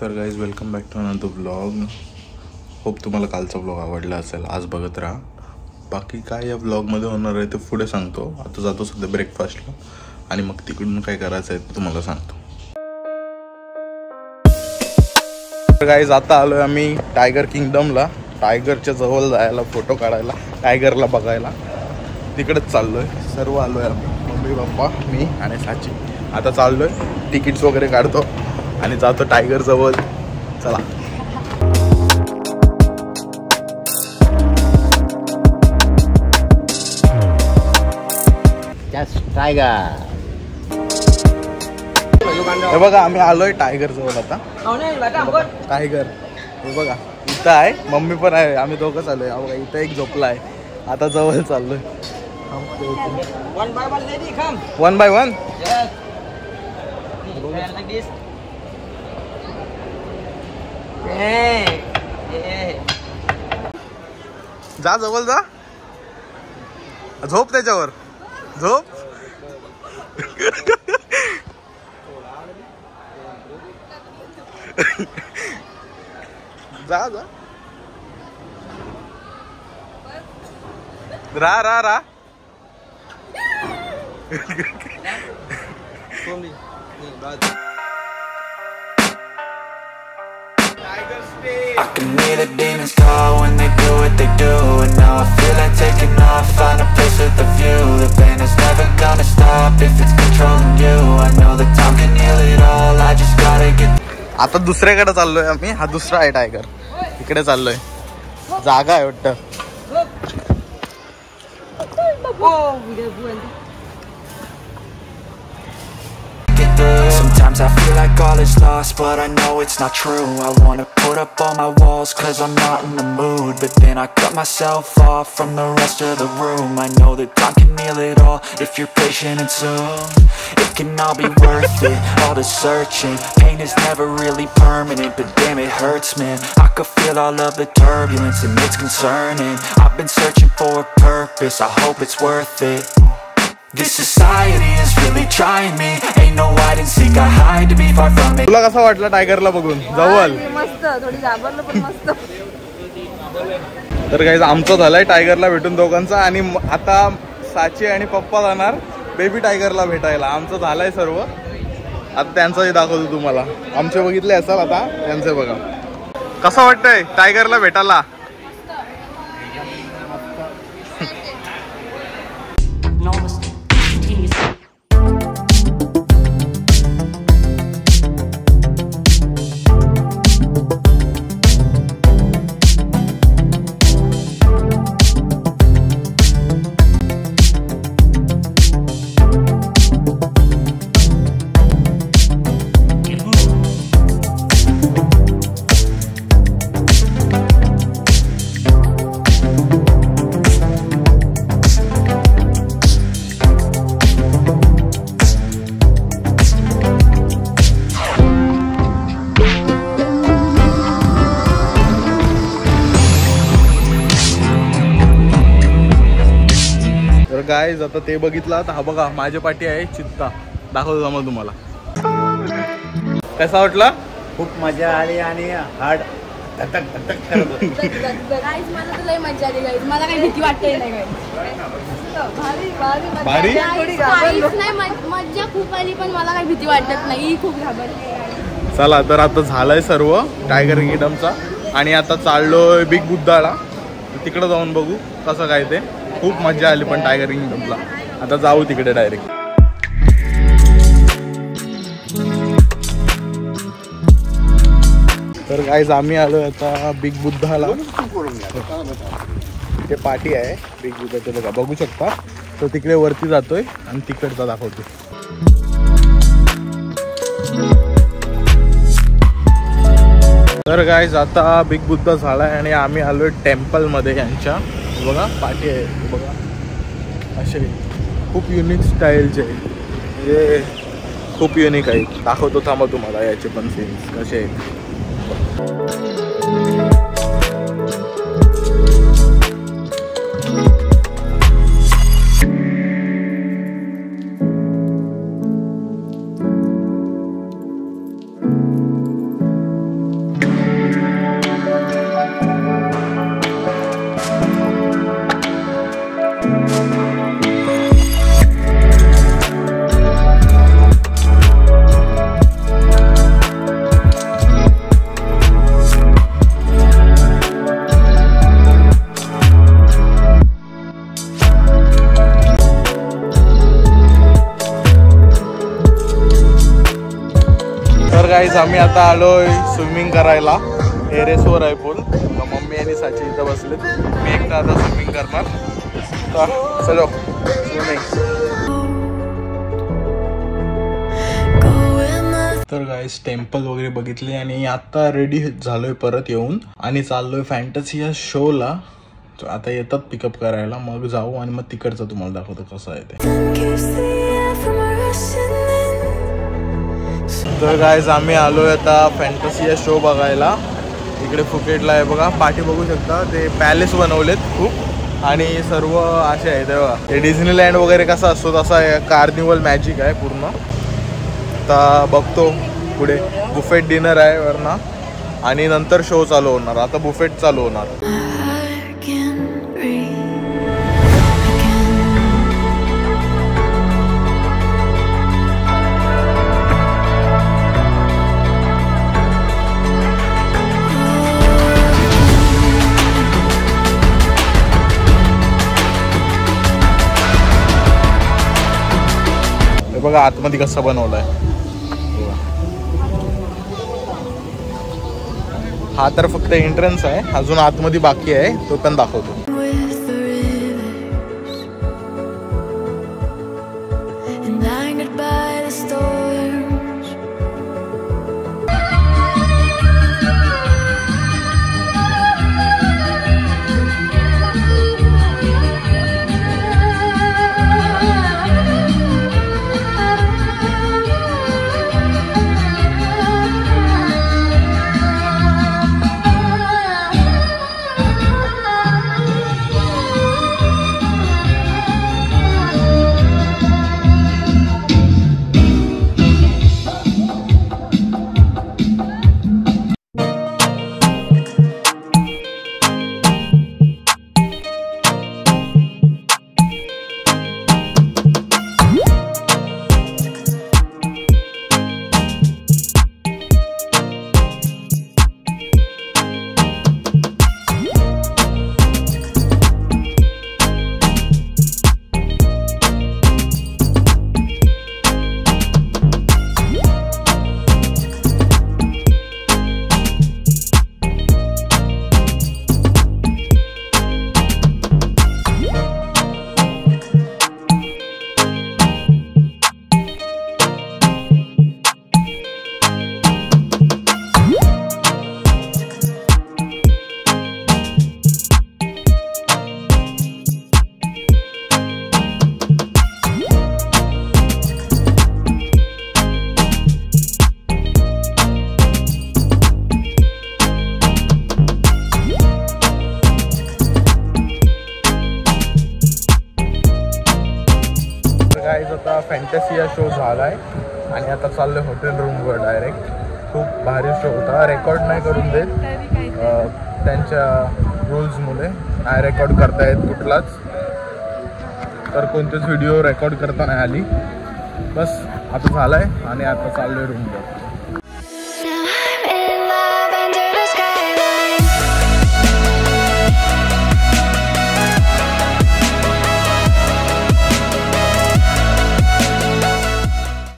नमस्कार guys, welcome back to another vlog. Hope तुम्हाला कालचा व्लॉग आवडला असेल. आज बघत राहा. बाकी काय या व्लॉगमध्ये होणार आहे ते पुढे सांगतो. आता जातो सध्या ब्रेकफास्टला आणि मग तिकडून काय करायचं आहे ते तुम्हाला सांगतो. गाईज आता आलोय आम्ही टायगर किंगडमला. टायगरच्या जवळ जायला, फोटो काढायला, टायगरला बघायला तिकडेच चाललोय. सर्व आलोय आम्ही, मम्मी पप्पा मी आणि साची. आता चाललोय, तिकीट्स वगैरे काढतो आणि जातो टायगर जवळ. चला. टायगर हे बघा, आम्ही आलोय टायगर जवळ. आता टायगर हे बघा इथं आहे, मम्मी पण आहे, आम्ही दोघंच आलोय. बघा इथं एक झोपला आहे. आता जवळ चाललोय. One by one. जा जवळ जा, झोप त्याच्यावर, झोप. जा जा, रा रा रा. I can hear the demons call when they do what they do. And now I feel like taking off, find a place with a view. The pain is never gonna stop if it's controlling you. I know that time can heal it all, I just gotta get. आता दुसऱ्याकडे चाललोय आम्ही. हा दुसरा आहे tiger. इकडे चाललोय. जागा आहे वाटतं. Sometimes I feel like all is lost, but I know it's not true. I wanna put up all my walls, cause I'm not in the mood. But then I cut myself off from the rest of the room. I know that time can heal it all, if you're patient and soon. It can all be worth it, all the searching. Pain is never really permanent, but damn it hurts, man. I could feel all of the turbulence and it's concerning. I've been searching for a purpose, I hope it's worth it. This society is really trying me. Ain't no hide and seek, I hide to be far from it. तुला कसं वाटलं टायगरला बघून जवळ? मस्त, थोडी घाबरलो पण मस्त. तर गाईज आमचं झालंय टायगरला भेटून दोघांचा. आणि आता साची आणि पप्पा जाणार बेबी टायगरला भेटायला. आमचं झालंय सर्व. आता त्यांचंही दाखवतो तुम्हाला. आमचे बघितले असाल, आता त्यांचे बघा. कसं वाटतंय टायगरला भेटायला? गाईज आता ते बघितलं. तर हा बघा माझ्या पाठी आहे चित्ता. दाखवतो जमा तुम्हाला. कसा वाटला? खूप मजा आली आणि हार्ट धक धक करत होतं. गाईज मला तर लय मजा आली. गाईज मला काही भीती वाटते नाही. गाईज भारी भारी भारी? नाही, मजा खूप आली पण मला काही भीती वाटत नाही. खूप घाबरली. चला तर आता झालंय सर्व टायगर किंगडमचा. आणि आता चाललोय बिग बुद्धाला. तिकडे जाऊन बघू कसं काय ते. खूप मजा आली पण टायगर किंगडमला. आता जाऊ तिकडे डायरेक्ट. तर गाईज आम्ही आलोय आता बिग बुद्धाला. ते पाठी आहे बिग बुद्धाचे बघा, बघू शकता. तर तिकडे वरती जातोय आणि तिकडचा दाखवतो. तर गाईज आता बिग बुद्धा झालाय आणि आम्ही आलोय टेम्पल मध्ये. यांच्या बघा पाठी आहे बघा. असे खूप युनिक स्टाईलचे, हे खूप युनिक आहे. दाखवतो थांबा तुम्हाला याचे पण सीन्स कसे आहेत. गाईज आम्ही आता आलोय स्विमिंग करायला. टेरेसवर आहे पूल. मम्मी आणि साची इथं बसलेत. मी एकटा आता स्विमिंग करणार. चलो स्विमिंग. तर गाईज टेम्पल वगैरे बघितले आणि आता रेडी झालोय परत येऊन आणि चाललोय फॅन्टसी शोला. आता येतात पिकअप करायला, मग जाऊ आणि मग तिकडचं तुम्हाला दाखवतो कसं आहे ते. तर गाईज आम्ही आलोय आता फॅन्टसी शो बघायला. इकडे फुकेटला आहे बघा, पाठी बघू शकता. ते पॅलेस बनवलेत खूप आणि सर्व असे आहेत बघा. ते डिझनीलँड वगैरे कसा असतो तसा कार्निवल मॅजिक आहे पूर्ण. आता बघतो पुढे. बुफेट डिनर आहे वरना आणि नंतर शो चालू होणार. आता बुफेट चालू होणार. बघा आतमध्ये कसं बनवलंय. हा तर फक्त एंट्रन्स आहे, अजून आतमध्ये बाकी आहे, तो पण दाखवतो. आता फॅन्टसी शो झालाय आणि आता चाललोय हॉटेल रूमवर डायरेक्ट. खूप भारी शो होता. रेकॉर्ड नाही करून देत त्यांच्या रूल्समुळे. नाही रेकॉर्ड करतायत कुठलाच, तर कोणतेच व्हिडिओ रेकॉर्ड करता नाही आली. बस आता झालाय आणि आता चाललोय रूमवर.